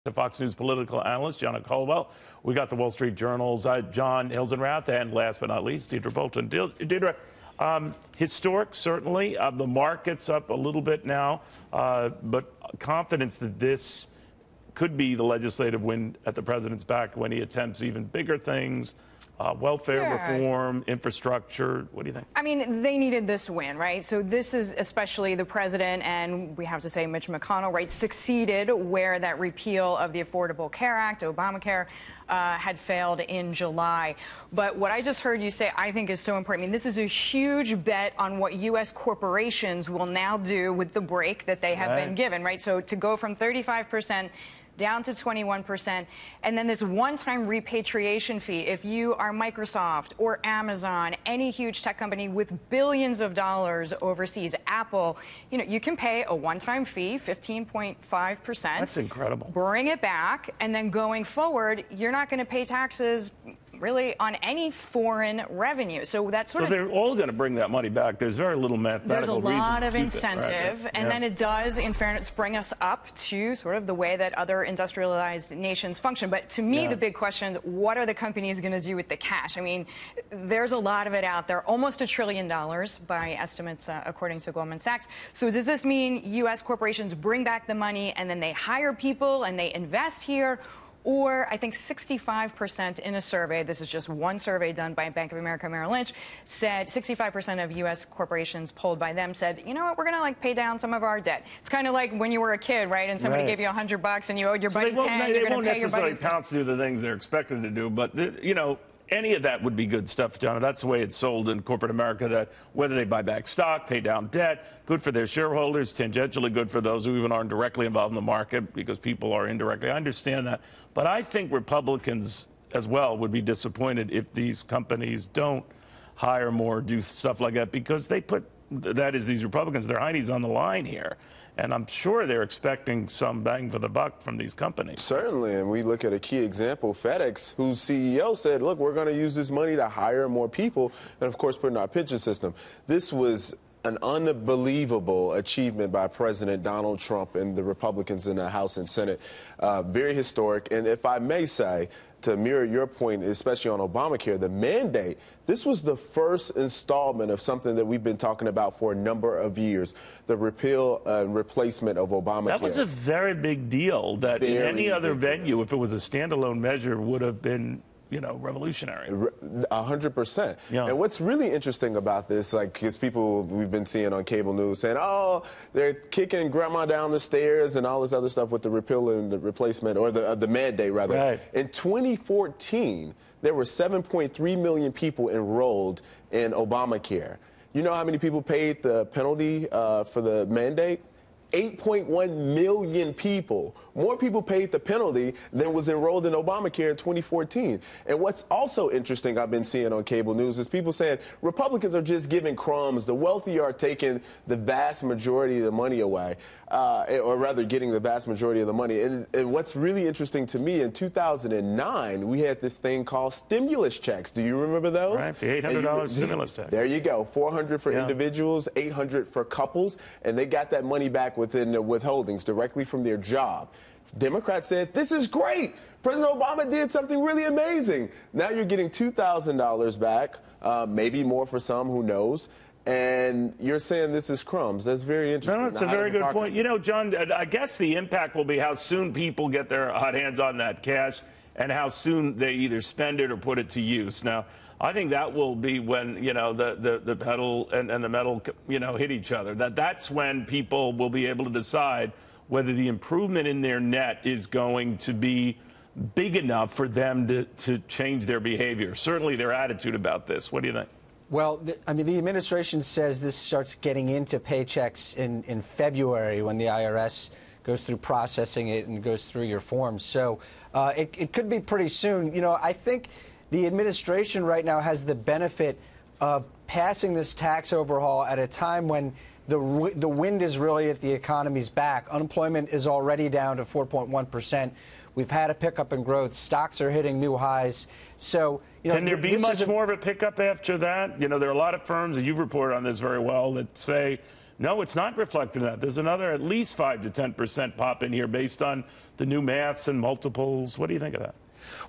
The Fox News political analyst, Gianno Caldwell. We got the Wall Street Journal's John Hilsenrath, and last but not least, Deirdre Bolton. Deirdre, historic, certainly. The market's up a little bit now, but confidence that this could be the legislative win at the president's back when he attempts even bigger things. Welfare reform, infrastructure. What do you think? I mean, they needed this win, right? So this is especially the president, and we have to say Mitch McConnell, right, succeeded where that repeal of the Affordable Care Act, Obamacare, had failed in July. But what I just heard you say, I think, is so important. I mean, this is a huge bet on what U.S. corporations will now do with the break that they have been given, right? So to go from 35% down to 21%, and then this one-time repatriation fee. If you are Microsoft or Amazon, any huge tech company with billions of dollars overseas, Apple, you know, you can pay a one-time fee, 15.5%. That's incredible. Bring it back, and then going forward, you're not going to pay taxes really on any foreign revenue. So that's sort of... So they're all going to bring that money back. There's very little mathematical reason. There's a lot of keep incentive, it, right? and then it does, in fairness, bring us up to sort of the way that other industrialized nations function. But to me, the big question, what are the companies going to do with the cash? I mean, there's a lot of it out there, almost $1 trillion by estimates, according to Goldman Sachs. So does this mean U.S. corporations bring back the money and then they hire people and they invest here? Or I think 65% in a survey, this is just one survey done by Bank of America Merrill Lynch, said 65% of U.S. corporations polled by them said, you know what, we're going to like pay down some of our debt. It's kind of like when you were a kid, right? And somebody gave you $100 and you owed your buddy 10. They won't necessarily pounce to do the things they're expected to do, but, you know, any of that would be good stuff, John. That's the way it's sold in corporate America, that whether they buy back stock, pay down debt, good for their shareholders, tangentially good for those who even aren't directly involved in the market because people are indirectly. I understand that. But I think Republicans as well would be disappointed if these companies don't hire more, do stuff like that, because they put, that is, these Republicans, their heinies on the line here. And I'm sure they're expecting some bang for the buck from these companies. Certainly, and we look at a key example, FedEx, whose CEO said, look, we're going to use this money to hire more people and, of course, put in our pension system. This was an unbelievable achievement by President Donald Trump and the Republicans in the House and Senate. Very historic. And if I may say, to mirror your point, especially on Obamacare, the mandate, this was the first installment of something that we've been talking about for a number of years, the repeal and replacement of Obamacare. That was a very big deal that in any other venue, if it was a standalone measure, would have been, you know, revolutionary. 100%. Yeah. And what's really interesting about this, like, because people we've been seeing on cable news saying, oh, they're kicking grandma down the stairs and all this other stuff with the repeal and the replacement, or the mandate, rather. Right. In 2014, there were 7.3 million people enrolled in Obamacare. You know how many people paid the penalty for the mandate? 8.1 million people. More people paid the penalty than was enrolled in Obamacare in 2014. And what's also interesting I've been seeing on cable news is people saying Republicans are just giving crumbs. The wealthy are taking the vast majority of the money away, or rather getting the vast majority of the money. And what's really interesting to me, in 2009, we had this thing called stimulus checks. Do you remember those? Right, the $800 stimulus check. There you go. $400 for individuals, $800 for couples, and they got that money back within the withholdings directly from their job. Democrats said, this is great. President Obama did something really amazing. Now you're getting $2,000 back, maybe more for some, who knows. And you're saying this is crumbs. That's very interesting. No, that's a very good point. You know, John, I guess the impact will be how soon people get their hot hands on that cash and how soon they either spend it or put it to use. Now, I think that will be when, you know, the pedal and the metal, you know, hit each other. That's when people will be able to decide whether the improvement in their net is going to be big enough for them to change their behavior, certainly their attitude about this. What do you think? Well, I mean, the administration says this starts getting into paychecks in February when the IRS goes through processing it and goes through your forms. So it could be pretty soon. You know, I think the administration right now has the benefit of passing this tax overhaul at a time when the wind is really at the economy's back. Unemployment is already down to 4.1%. We've had a pickup in growth. Stocks are hitting new highs. So, you know, can there be much more of a pickup after that? You know, there are a lot of firms, and you've reported on this very well, that say no, it's not reflected in that. There's another at least 5 to 10% pop in here based on the new maths and multiples. What do you think of that?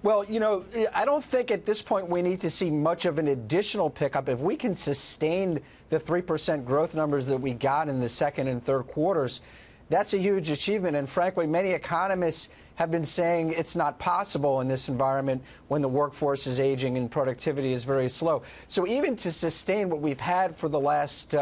Well, you know, I don't think at this point we need to see much of an additional pickup. If we can sustain the 3% growth numbers that we got in the second and third quarters, that's a huge achievement. And frankly, many economists have been saying it's not possible in this environment when the workforce is aging and productivity is very slow. So even to sustain what we've had for the last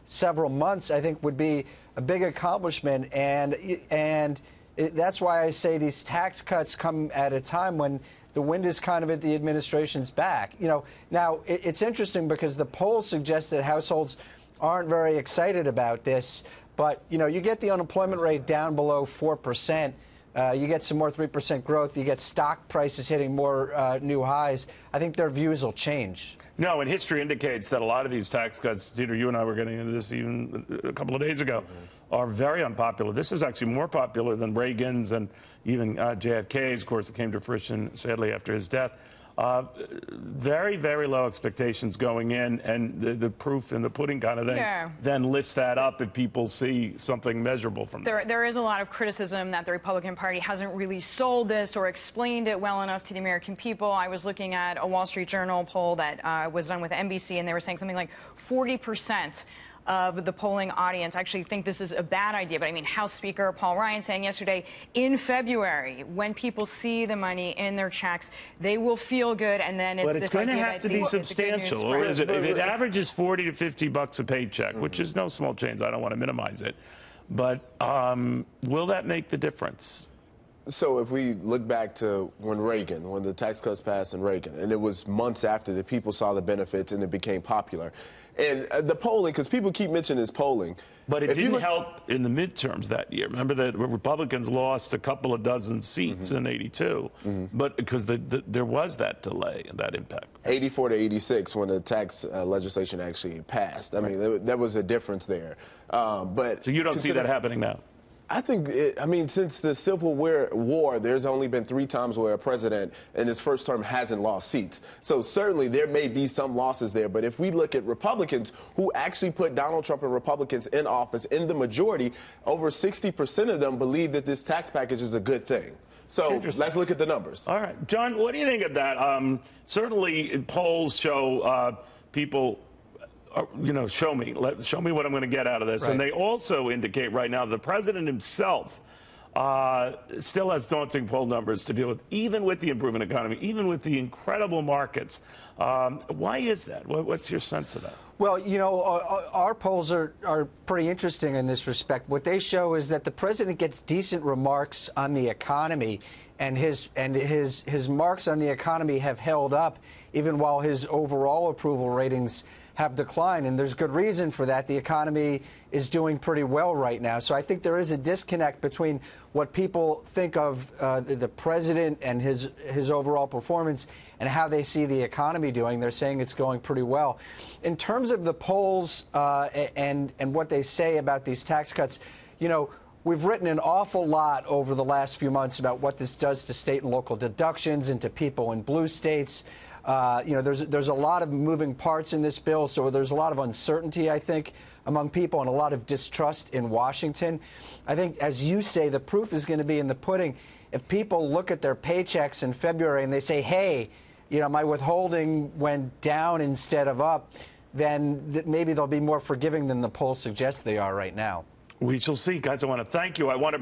several months, I think would be a big accomplishment. And that's why I say these tax cuts come at a time when the wind is kind of at the administration's back. You know, now it's interesting because the polls suggest that households aren't very excited about this. But, you know, you get the unemployment rate down below 4%. You get some more 3% growth. You get stock prices hitting more new highs. I think their views will change. No, and history indicates that a lot of these tax cuts, Deirdre, you and I were getting into this even a couple of days ago, are very unpopular. This is actually more popular than Reagan's and even JFK's, of course, that came to fruition, sadly, after his death. Very, very low expectations going in, and the proof in the pudding kind of thing then lifts that up if people see something measurable from that. There is a lot of criticism that the Republican Party hasn't really sold this or explained it well enough to the American people. I was looking at a Wall Street Journal poll that was done with NBC, and they were saying something like 40% of the polling audience actually think this is a bad idea. But I mean, House Speaker Paul Ryan saying yesterday, in February, when people see the money in their checks, they will feel good, and then it's but it's going to have to be substantial, or is it? If it averages 40 to 50 bucks a paycheck, which is no small change, I don't want to minimize it, but will that make the difference? So if we look back to when the tax cuts passed in Reagan, and it was months after that people saw the benefits and it became popular. And the polling, because people keep mentioning this polling. But it didn't help in the midterms that year. Remember that Republicans lost a couple of dozen seats in 82, but because there was that delay and that impact. 84 to 86 when the tax legislation actually passed. I mean, there was a difference there. But so you don't see that happening now? I think, since the Civil War, there's only been 3 times where a president in his first term hasn't lost seats. So certainly there may be some losses there. But if we look at Republicans who actually put Donald Trump and Republicans in office in the majority, over 60% of them believe that this tax package is a good thing. So let's look at the numbers. All right. John, what do you think of that? Certainly polls show people... show me what I'm going to get out of this. Right. And they also indicate right now the president himself still has daunting poll numbers to deal with, even with the improving economy, even with the incredible markets. Why is that? What's your sense of that? Well, you know, our polls are pretty interesting in this respect. What they show is that the president gets decent remarks on the economy, and his marks on the economy have held up even while his overall approval ratings have declined, and there's good reason for that. The economy is doing pretty well right now. So I think there is a disconnect between what people think of the president and his overall performance and how they see the economy doing. They're saying it's going pretty well. In terms of the polls and what they say about these tax cuts, you know, we've written an awful lot over the last few months about what this does to state and local deductions and to people in blue states. You know, there's a lot of moving parts in this bill, so there's a lot of uncertainty, I think, among people and a lot of distrust in Washington. I think, as you say, the proof is going to be in the pudding. If people look at their paychecks in February and they say, hey, you know, my withholding went down instead of up, then maybe they'll be more forgiving than the polls suggest they are right now. We shall see. Guys, I want to thank you. I want to